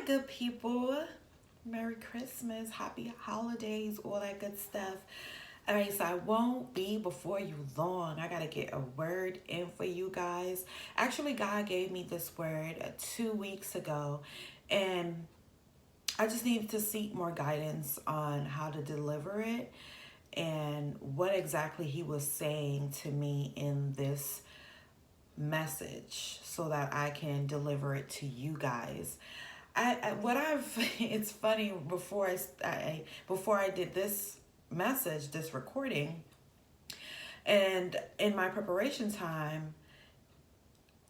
good people. Merry Christmas, happy holidays, all that good stuff. All right, so I won't be before you long. I got to get a word in for you guys. Actually, God gave me this word 2 weeks ago, and I just needed to seek more guidance on how to deliver it and what exactly He was saying to me in this message so that I can deliver it to you guys. It's funny, before I did this message, this recording, and in my preparation time,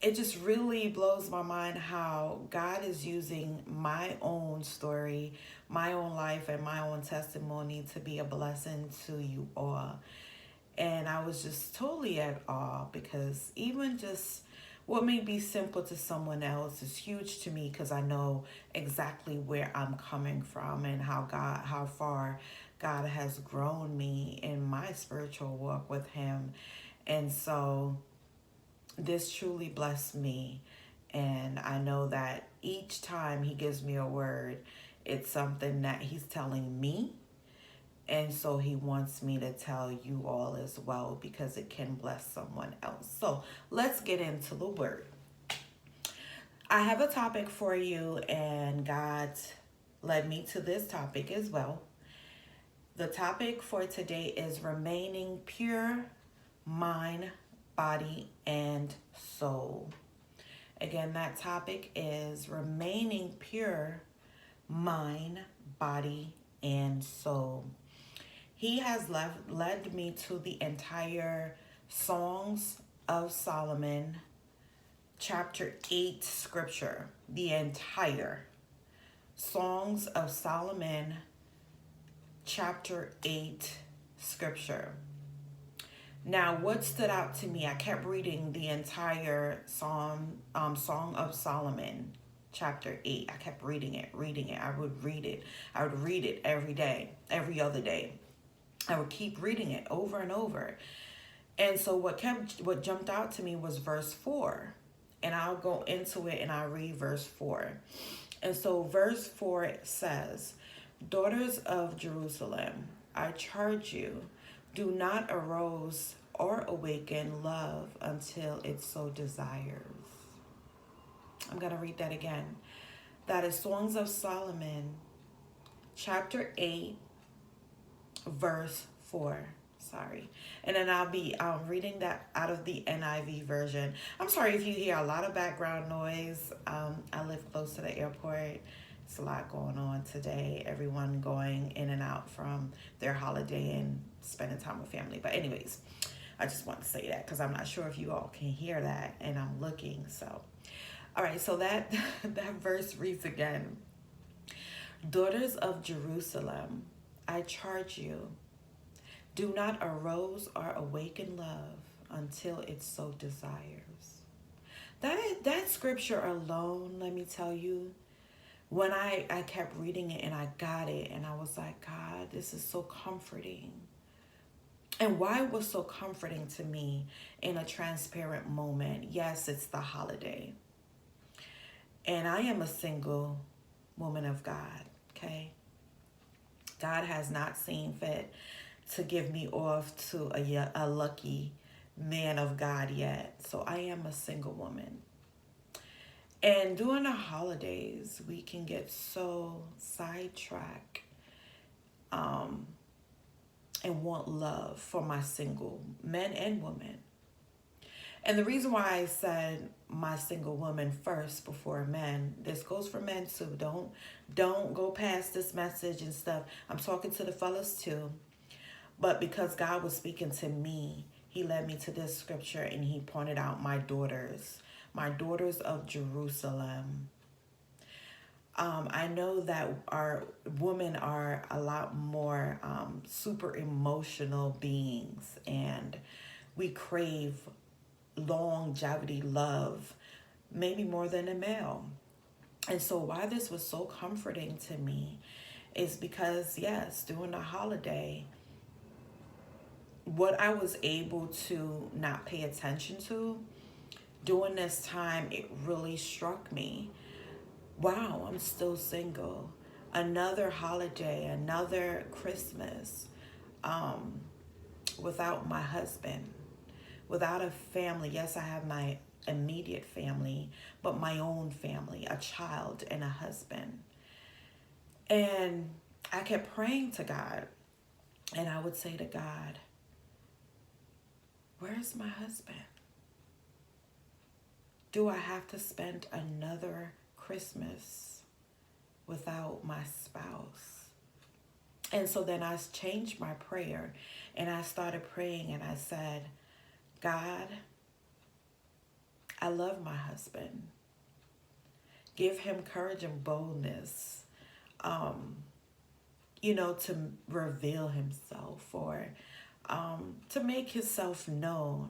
it just really blows my mind how God is using my own story, my own life, and my own testimony to be a blessing to you all. And I was just totally at awe because even just what may be simple to someone else is huge to me because I know exactly where I'm coming from and how far God has grown me in my spiritual walk with Him. And so this truly blessed me. And I know that each time He gives me a word, it's something that He's telling me, and so He wants me to tell you all as well because it can bless someone else. So let's get into the word. I have a topic for you, and God led me to this topic as well. The topic for today is remaining pure, mind, body, and soul. Again, that topic is remaining pure, mind, body, and soul. He has led me to the entire Songs of Solomon, chapter 8 scripture. The entire Songs of Solomon, chapter 8 scripture. Now, what stood out to me, I kept reading the entire Song of Solomon, chapter 8. I kept reading it. I would read it every day, every other day. I would keep reading it over and over. And so what jumped out to me was verse 4. And I'll go into it and I'll read verse 4. And so verse 4 says, "Daughters of Jerusalem, I charge you, do not arouse or awaken love until it so desires." I'm going to read that again. That is Songs of Solomon, chapter 8, verse 4. Sorry. And then I'll be reading that out of the NIV version. I'm sorry if you hear a lot of background noise. I live close to the airport. It's a lot going on today. Everyone going in and out from their holiday and spending time with family. But anyways, I just want to say that because I'm not sure if you all can hear that, and I'm looking. So, all right. So that verse reads again. "Daughters of Jerusalem, I charge you, do not arouse or awaken love until it so desires." That scripture alone, let me tell you, when I kept reading it and I got it and I was like, God, this is so comforting. And why it was so comforting to me in a transparent moment, yes, it's the holiday. And I am a single woman of God, okay? God has not seen fit to give me off to a lucky man of God yet. So I am a single woman. And during the holidays, we can get so sidetracked and want love for my single men and women. And the reason why I said my single woman first before men, this goes for men too. Don't go past this message and stuff. I'm talking to the fellas too. But because God was speaking to me, He led me to this scripture and He pointed out my daughters of Jerusalem. I know that our women are a lot more super emotional beings, and we crave longevity love, maybe more than a male. And so why this was so comforting to me is because, yes, during the holiday, what I was able to not pay attention to during this time, it really struck me. wow, I'm still single. Another holiday, another Christmas, um, without my husband, without a family. Yes, I have my immediate family, but my own family, a child and a husband. And I kept praying to God, and I would say to God, where's my husband? Do I have to spend another Christmas without my spouse? And so then I changed my prayer, and I started praying, and I said, God, I love my husband. Give him courage and boldness, to reveal himself, or to make himself known.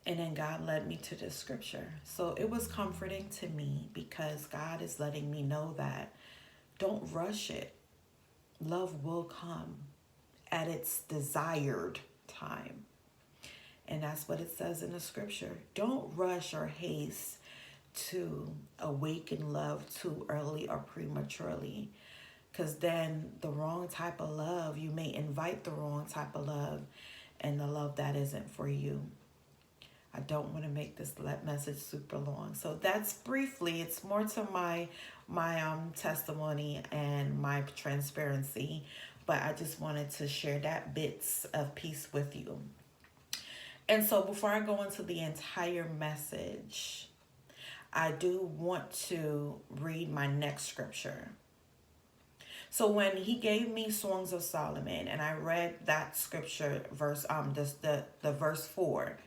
And then God led me to this scripture. So it was comforting to me, because God is letting me know that don't rush it. Love will come at its desired time. And that's what it says in the scripture. Don't rush or haste to awaken love too early or prematurely, because then the wrong type of love, you may invite the wrong type of love, and the love that isn't for you. I don't want to make this message super long. So that's briefly, it's more to my testimony and my transparency, but I just wanted to share that bits of peace with you. And so before I go into the entire message, I do want to read my next scripture. So when he gave me Songs of Solomon, and I read that scripture verse, the verse 4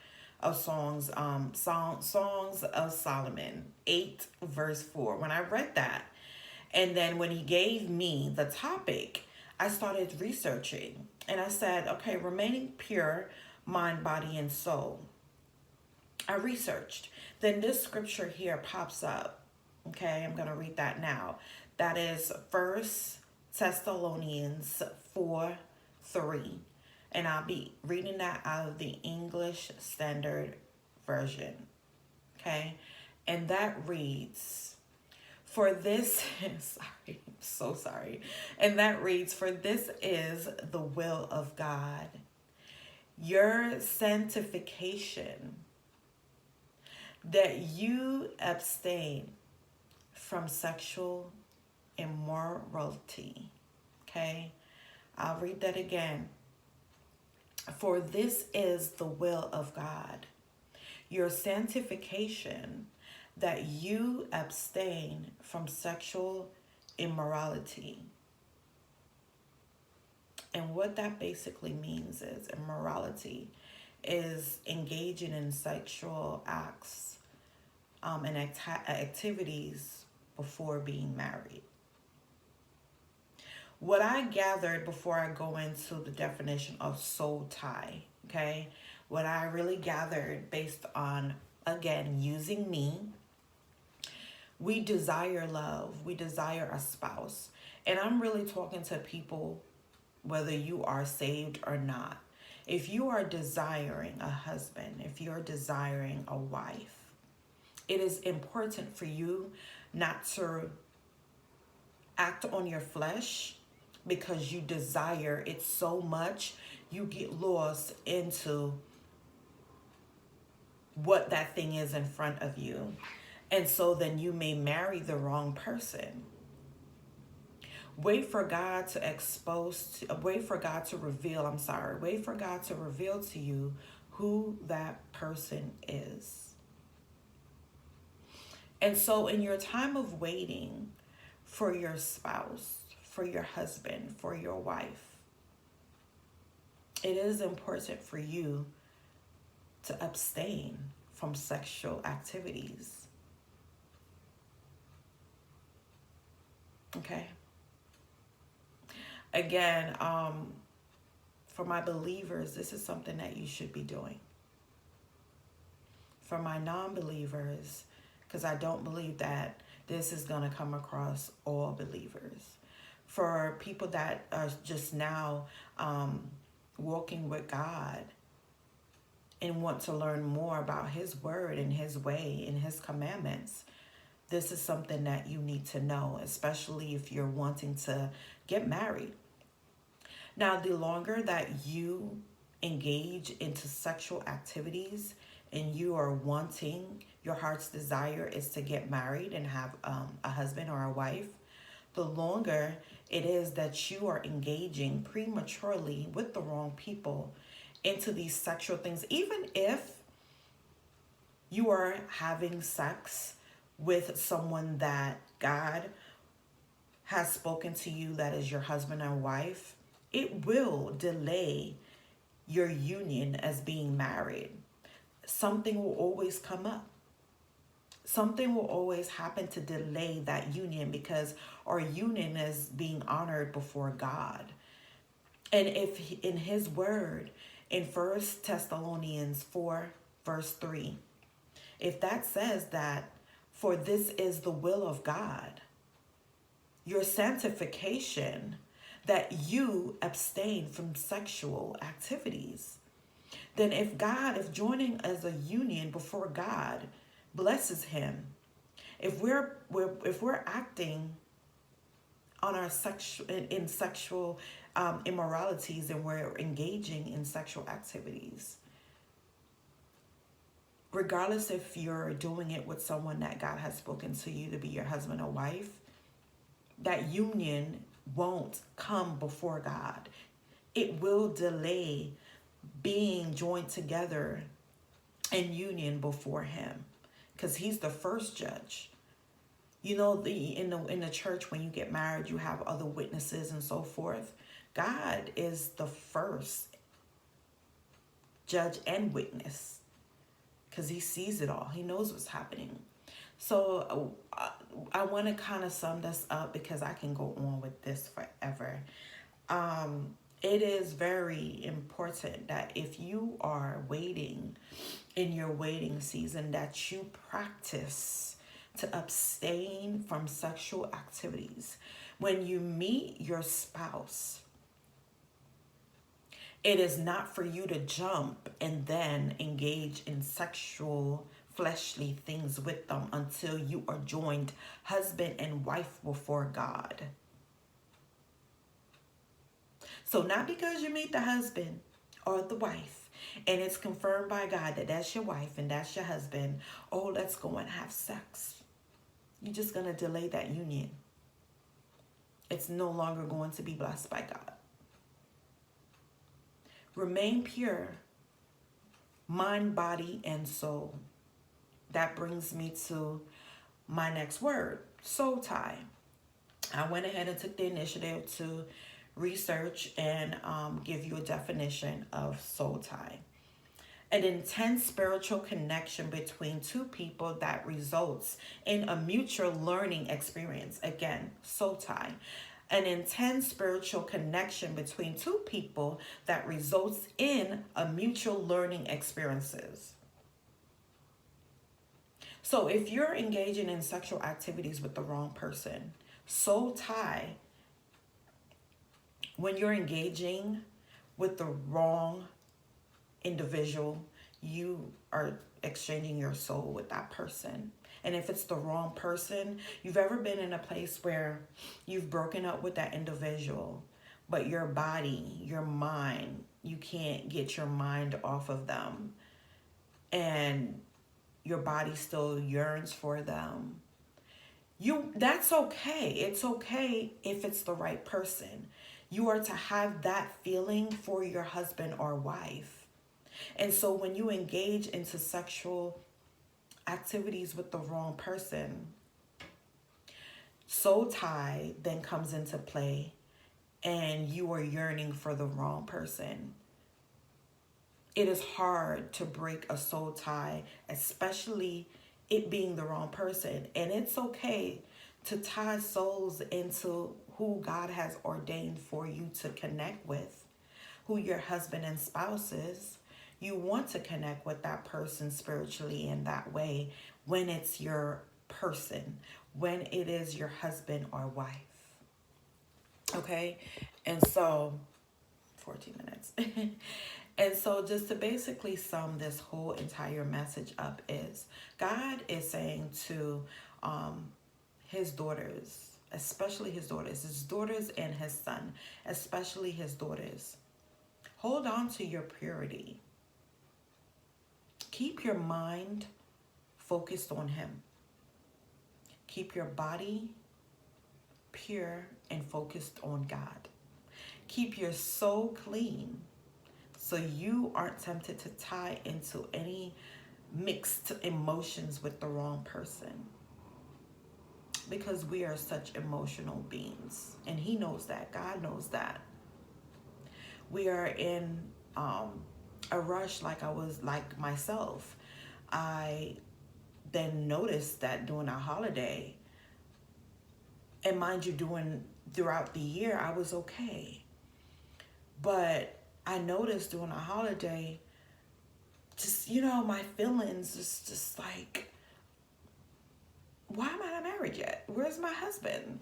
of Songs of Solomon 8 verse 4. When I read that, and then when he gave me the topic, I started researching, and I said, okay, remaining pure, mind, body, and soul. I researched. Then this scripture here pops up. Okay, I'm going to read that now. That is 1 Thessalonians 4:3. And I'll be reading that out of the English Standard Version. Okay, and that reads, for this, sorry, I'm so sorry. And that reads, for this is the will of God, your sanctification, that you abstain from sexual immorality. Okay, I'll read that again. For this is the will of God, your sanctification, that you abstain from sexual immorality. And what that basically means is immorality is engaging in sexual acts and activities before being married. What I gathered before I go into the definition of soul tie, okay, what I really gathered based on, again, using me, we desire love, we desire a spouse. And I'm really talking to people, whether you are saved or not. If you are desiring a husband, if you're desiring a wife, it is important for you not to act on your flesh, because you desire it so much, you get lost into what that thing is in front of you. And so then you may marry the wrong person. Wait for God to reveal to you who that person is. And so in your time of waiting for your spouse, for your husband, for your wife, it is important for you to abstain from sexual activities. Okay? Again, for my believers, this is something that you should be doing. For my non-believers, because I don't believe that this is going to come across all believers. For people that are just now walking with God and want to learn more about His word and His way and His commandments, This is something that you need to know, especially if you're wanting to get married. Now, the longer that you engage into sexual activities and you are wanting, your heart's desire is to get married and have a husband or a wife, the longer it is that you are engaging prematurely with the wrong people into these sexual things, even if you are having sex with someone that God has spoken to you that is your husband and wife, it will delay your union as being married. Something will always come up. Something will always happen to delay that union because our union is being honored before God. And if in his word in 1 Thessalonians 4 verse 3, if that says that for this is the will of God, your sanctification, that you abstain from sexual activities, then if joining as a union before God blesses him, if we're acting on our sexual immoralities and we're engaging in sexual activities, regardless if you're doing it with someone that God has spoken to you to be your husband or wife, that union won't come before God. It will delay being joined together in union before him, because he's the first judge. You know, in the church, when you get married, you have other witnesses and so forth. God is the first judge and witness, because he sees it all. He knows what's happening. So I want to kind of sum this up, because I can go on with this forever. It is very important that if you are waiting in your waiting season, that you practice to abstain from sexual activities. When you meet your spouse, it is not for you to jump and then engage in sexual fleshly things with them until you are joined husband and wife before God. So not because you meet the husband or the wife and it's confirmed by God that that's your wife and that's your husband, oh, let's go and have sex. You're just going to delay that union. It's no longer going to be blessed by God. Remain pure, mind, body, and soul. That brings me to my next word, soul tie. I went ahead and took the initiative to research and give you a definition of soul tie. An intense spiritual connection between two people that results in a mutual learning experience. Again, soul tie. An intense spiritual connection between two people that results in a mutual learning experiences. So if you're engaging in sexual activities with the wrong person, soul tie, when you're engaging with the wrong individual, you are exchanging your soul with that person. And if it's the wrong person, you've ever been in a place where you've broken up with that individual, but your body, your mind, you can't get your mind off of them, and your body still yearns for them. That's okay. It's okay if it's the right person. You are to have that feeling for your husband or wife. And so when you engage into sexual activities with the wrong person, soul tie then comes into play, and you are yearning for the wrong person. It is hard to break a soul tie, especially it being the wrong person. And it's okay to tie souls into who God has ordained for you to connect with, who your husband and spouse is. You want to connect with that person spiritually in that way when it's your person, when it is your husband or wife. Okay? And so, 14 minutes. And so just to basically sum this whole entire message up is, God is saying to his daughters, especially his daughters and his son, especially his daughters. Hold on to your purity. Keep your mind focused on him. Keep your body pure and focused on God. Keep your soul clean so you aren't tempted to tie into any mixed emotions with the wrong person. Because we are such emotional beings. And he knows that. God knows that. We are in a rush like myself. I then noticed that during a holiday, and mind you, throughout the year, I was okay. But I noticed during a holiday, just, my feelings just like, why am I not married yet? Where's my husband?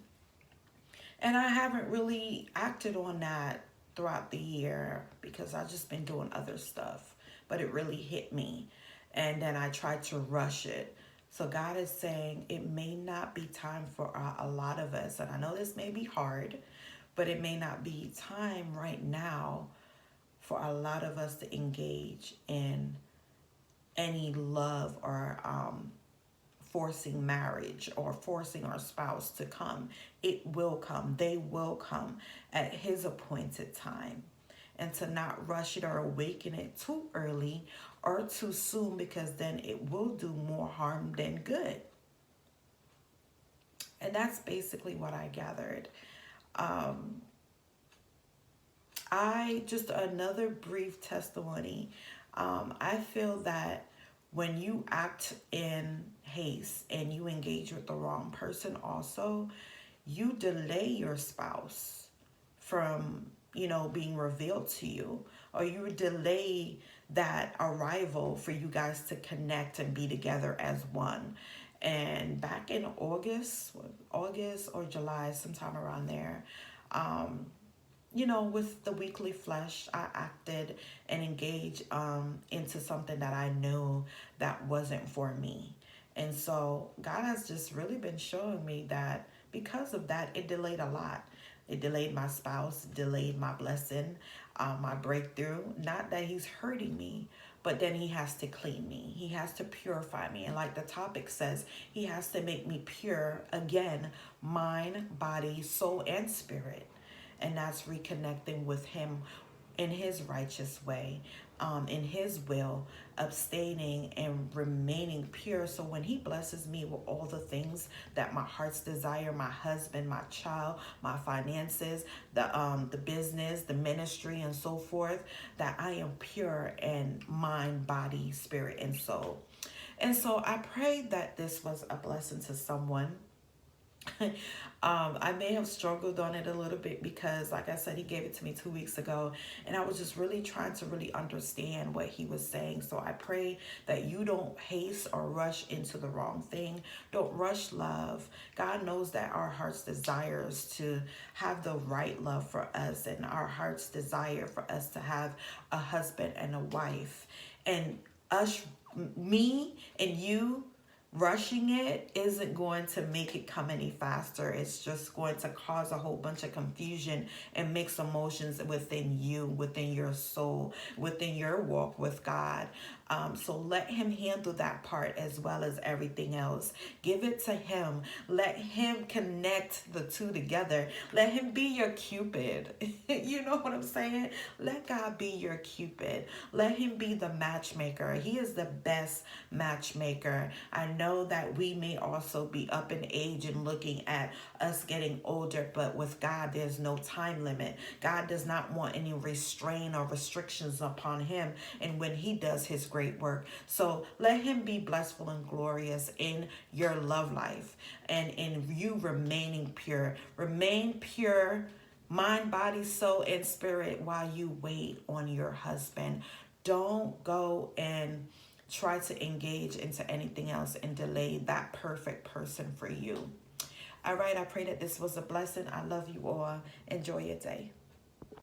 And I haven't really acted on that throughout the year because I've just been doing other stuff. But it really hit me. And then I tried to rush it. So God is saying it may not be time for a lot of us. And I know this may be hard, but it may not be time right now for a lot of us to engage in any love or forcing marriage or forcing our spouse to come. It will come. They will come at his appointed time. And to not rush it or awaken it too early or too soon, because then it will do more harm than good. And that's basically what I gathered. Just another brief testimony. I feel that when you act in haste and you engage with the wrong person also, you delay your spouse from, being revealed to you, or you delay that arrival for you guys to connect and be together as one. And back in August or July, sometime around there, with the weekly flesh, I acted and engaged into something that I knew that wasn't for me. And so God has just really been showing me that because of that, it delayed a lot. It delayed my spouse, delayed my blessing, my breakthrough. Not that he's hurting me, but then he has to clean me. He has to purify me. And like the topic says, he has to make me pure again, mind, body, soul, and spirit. And that's reconnecting with him in his righteous way, in his will, abstaining and remaining pure. So when he blesses me with all the things that my heart's desire, my husband, my child, my finances, the business, the ministry, and so forth, that I am pure in mind, body, spirit, and soul. And so I pray that this was a blessing to someone. I may have struggled on it a little bit because, like I said, he gave it to me 2 weeks ago, and I was just really trying to really understand what he was saying. So I pray that you don't haste or rush into the wrong thing. Don't rush love. God knows that our heart's desires to have the right love for us, and our heart's desire for us to have a husband and a wife, and me and you rushing it isn't going to make it come any faster. It's just going to cause a whole bunch of confusion and mixed emotions within you, within your soul, within your walk with God. So let him handle that part as well as everything else. Give it to him. Let him connect the two together. Let him be your Cupid. You know what I'm saying? Let God be your Cupid. Let him be the matchmaker. He is the best matchmaker. I know that we may also be up in age and looking at us getting older, but with God, there's no time limit. God does not want any restraint or restrictions upon him, and when he does his great work. So let him be blissful and glorious in your love life and in you remaining pure. Remain pure, mind, body, soul, and spirit while you wait on your husband. Don't go and try to engage into anything else and delay that perfect person for you. All right, I pray that this was a blessing. I love you all. Enjoy your day.